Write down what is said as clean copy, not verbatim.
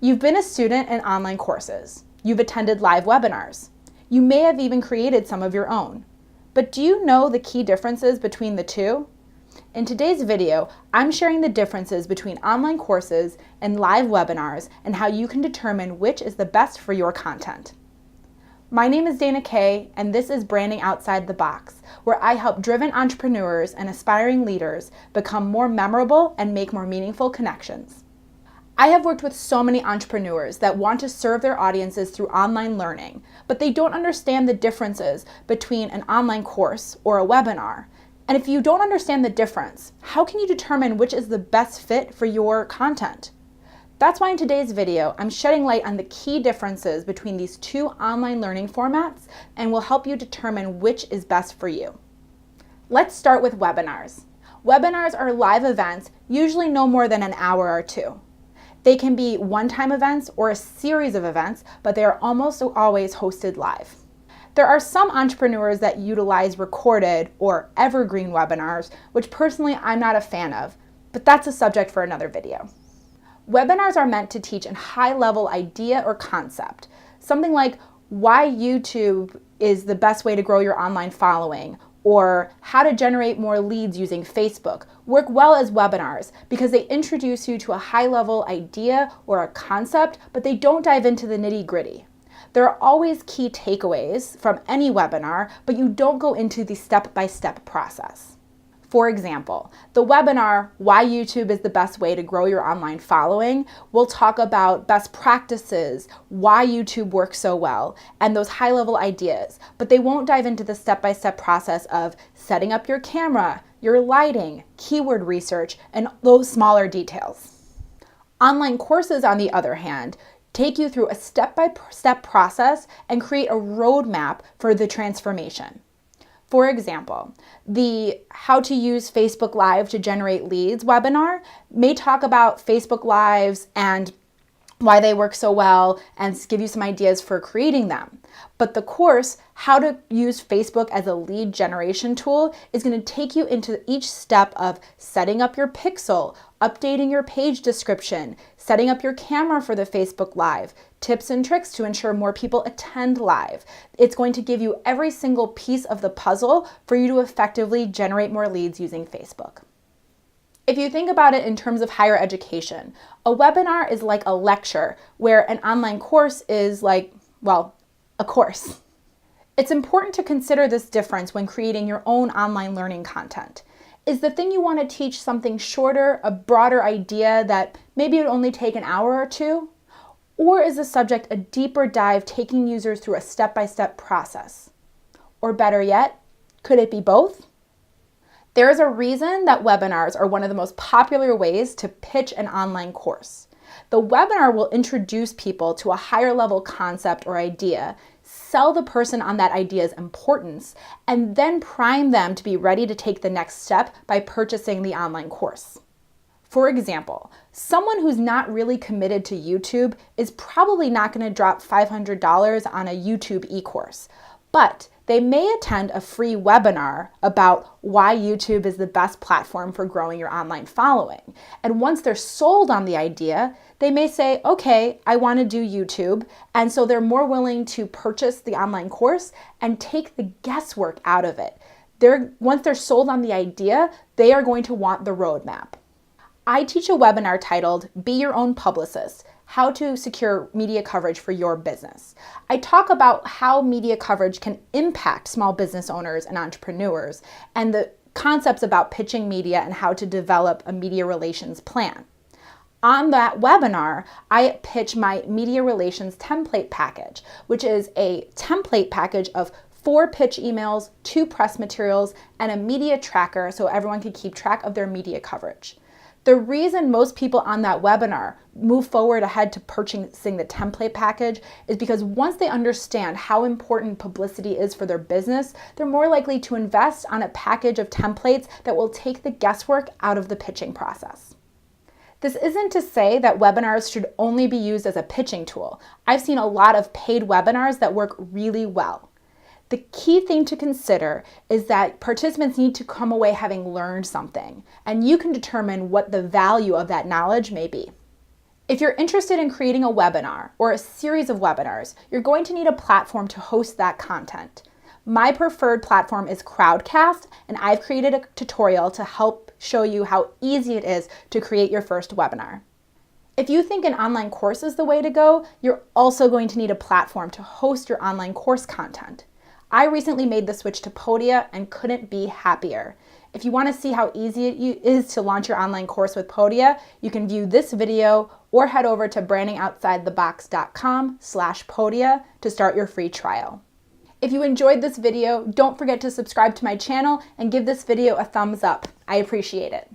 You've been a student in online courses. You've attended live webinars. You may have even created some of your own. But do you know the key differences between the two? In today's video, I'm sharing the differences between online courses and live webinars and how you can determine which is the best for your content. My name is Kaye, and this is Branding Outside the Box, where I help driven entrepreneurs and aspiring leaders become more memorable and make more meaningful connections. I have worked with so many entrepreneurs that want to serve their audiences through online learning, but they don't understand the differences between an online course or a webinar. And if you don't understand the difference, how can you determine which is the best fit for your content? That's why in today's video, I'm shedding light on the key differences between these two online learning formats and will help you determine which is best for you. Let's start with webinars. Webinars are live events, usually no more than an hour or two. They can be one-time events or a series of events, but they are almost always hosted live. There are some entrepreneurs that utilize recorded or evergreen webinars, which personally I'm not a fan of, but that's a subject for another video. Webinars are meant to teach a high-level idea or concept, something like why YouTube is the best way to grow your online following, or how to generate more leads using Facebook, work well as webinars because they introduce you to a high-level idea or a concept, but they don't dive into the nitty-gritty. There are always key takeaways from any webinar, but you don't go into the step-by-step process. For example, the webinar, Why YouTube is the Best Way to Grow Your Online Following, will talk about best practices, why YouTube works so well, and those high-level ideas, but they won't dive into the step-by-step process of setting up your camera, your lighting, keyword research, and those smaller details. Online courses, on the other hand, take you through a step-by-step process and create a roadmap for the transformation. For example, the How to Use Facebook Live to Generate Leads webinar may talk about Facebook Lives and why they work so well and give you some ideas for creating them. But the course, How to Use Facebook as a Lead Generation Tool, is going to take you into each step of setting up your pixel, updating your page description, setting up your camera for the Facebook Live, tips and tricks to ensure more people attend live. It's going to give you every single piece of the puzzle for you to effectively generate more leads using Facebook. If you think about it in terms of higher education, a webinar is like a lecture, where an online course is like, well, a course. It's important to consider this difference when creating your own online learning content. Is the thing you want to teach something shorter, a broader idea that maybe it would only take an hour or two? Or is the subject a deeper dive taking users through a step-by-step process? Or better yet, could it be both? There is a reason that webinars are one of the most popular ways to pitch an online course. The webinar will introduce people to a higher level concept or idea, sell the person on that idea's importance, and then prime them to be ready to take the next step by purchasing the online course. For example, someone who's not really committed to YouTube is probably not going to drop $500 on a YouTube e-course, but they may attend a free webinar about why YouTube is the best platform for growing your online following. And once they're sold on the idea, they may say, okay, I want to do YouTube. And so they're more willing to purchase the online course and take the guesswork out of it. Once they're sold on the idea, they are going to want the roadmap. I teach a webinar titled Be Your Own Publicist: How to Secure Media Coverage for Your Business. I talk about how media coverage can impact small business owners and entrepreneurs, and the concepts about pitching media and how to develop a media relations plan. On that webinar, I pitch my media relations template package, which is a template package of 4 pitch emails, 2 press materials, and a media tracker so everyone can keep track of their media coverage. The reason most people on that webinar move forward ahead to purchasing the template package is because once they understand how important publicity is for their business, they're more likely to invest on a package of templates that will take the guesswork out of the pitching process. This isn't to say that webinars should only be used as a pitching tool. I've seen a lot of paid webinars that work really well. The key thing to consider is that participants need to come away having learned something, and you can determine what the value of that knowledge may be. If you're interested in creating a webinar or a series of webinars, you're going to need a platform to host that content. My preferred platform is Crowdcast, and I've created a tutorial to help show you how easy it is to create your first webinar. If you think an online course is the way to go, you're also going to need a platform to host your online course content. I recently made the switch to Podia and couldn't be happier. If you want to see how easy it is to launch your online course with Podia, you can view this video or head over to brandingoutsidethebox.com/Podia to start your free trial. If you enjoyed this video, don't forget to subscribe to my channel and give this video a thumbs up. I appreciate it.